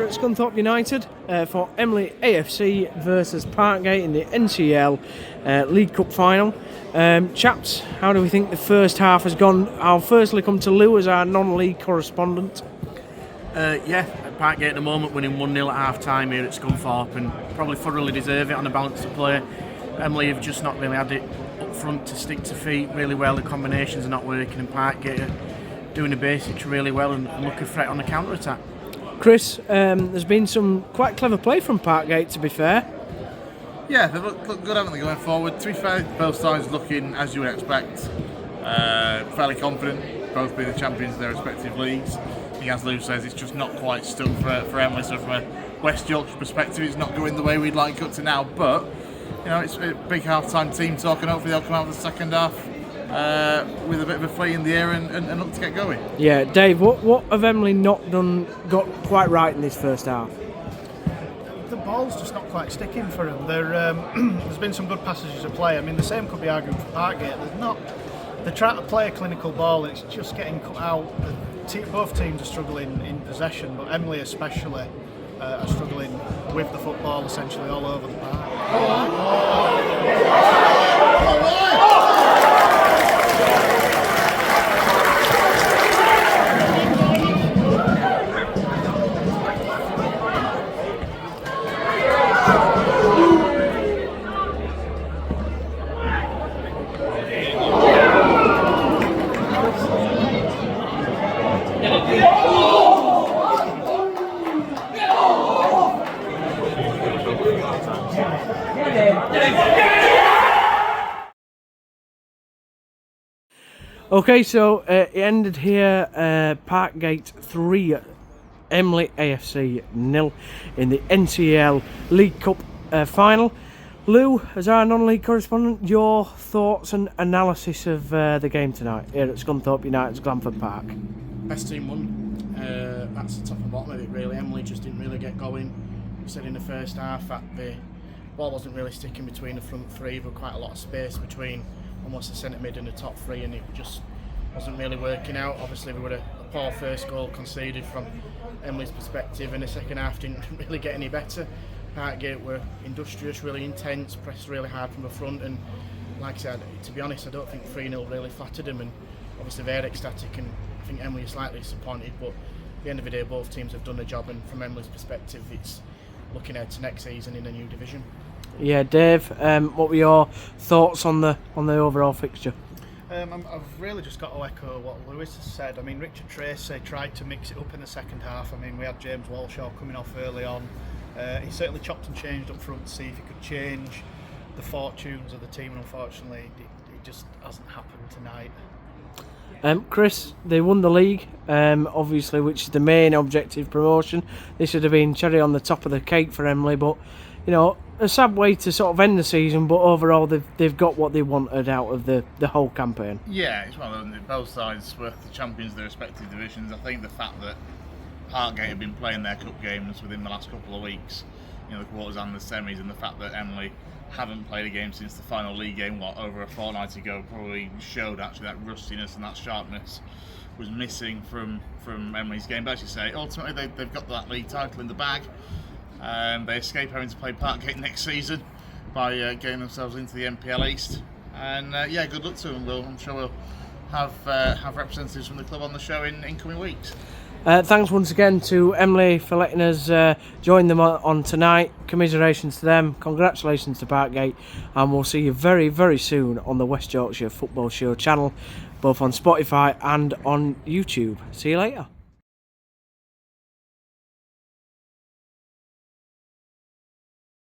Scunthorpe United for Emley AFC versus Parkgate in the NCEL League Cup final. Chaps, how do we think the first half has gone? I'll firstly come to Lou as our non-league correspondent. Parkgate at the moment winning 1-0 at half time here at Scunthorpe, and probably thoroughly deserve it on the balance of play. Emley have just not really had it up front to stick to feet really well. The combinations are not working, and Parkgate are doing the basics really well and looking threat on the counter attack. Chris, there's been some quite clever play from Parkgate, to be fair. Yeah, they've looked good, haven't they, going forward? To be fair, both sides looking, as you would expect, fairly confident, both being the champions of their respective leagues. I think, as Lou says, it's just not quite stuck for Emley, so from a West Yorkshire perspective, it's not going the way we'd like it up to now, but you know, it's a big half-time team talk, and hopefully they'll come out of the second half with a bit of a flea in the air and look to get going. Yeah, Dave, what have Emley not got quite right in this first half? The ball's just not quite sticking for them. There's been some good passages of play. I mean, the same could be argued for Parkgate. They're trying to play a clinical ball, and it's just getting cut out. Both teams are struggling in possession, but Emley especially are struggling with the football essentially all over the park. Okay, so it ended here, Parkgate 3, Emley AFC 0 in the NCEL League Cup final. Lou, as our non-league correspondent, your thoughts and analysis of the game tonight here at Scunthorpe United's Glanford Park? Best team won. That's the top and bottom of it, really. Emley just didn't really get going. We said in the first half that the ball wasn't really sticking between the front three. There was quite a lot of space between almost the centre mid and the top three, and it just wasn't really working out. Obviously, we were a poor first goal conceded from Emley's perspective, and the second half didn't really get any better. Parkgate were industrious, really intense, pressed really hard from the front, and like I said, to be honest, I don't think 3-0 really flattered them, and obviously they're ecstatic, and I think Emley is slightly disappointed, but at the end of the day, both teams have done their job, and from Emley's perspective, it's looking ahead to next season in a new division. Yeah, Dave, what were your thoughts on the overall fixture? I've really just got to echo what Lewis has said. I mean, Richard Tracy tried to mix it up in the second half. I mean, we had James Walshaw coming off early on. He certainly chopped and changed up front to see if he could change the fortunes of the team, and unfortunately it just hasn't happened tonight. Chris, they won the league, obviously, which is the main objective, promotion. This would have been cherry on the top of the cake for Emley, but you know, a sad way to sort of end the season, but overall they've got what they wanted out of the whole campaign. Yeah, it's one of them. Both sides were the champions of their respective divisions. I think the fact that Parkgate have been playing their cup games within the last couple of weeks, you know, the quarters and the semis, and the fact that Emley haven't played a game since the final league game, over a fortnight ago, probably showed actually that rustiness and that sharpness was missing from Emley's game. But as you say, ultimately they've got that league title in the bag. They escape having to play Parkgate next season by getting themselves into the NPL East. And yeah, good luck to them. I'm sure we'll have representatives from the club on the show in coming weeks. Thanks once again to Emley for letting us join them on tonight. Commiserations to them, congratulations to Parkgate, and we'll see you very, very soon on the West Yorkshire Football Show channel, both on Spotify and on YouTube. See you later.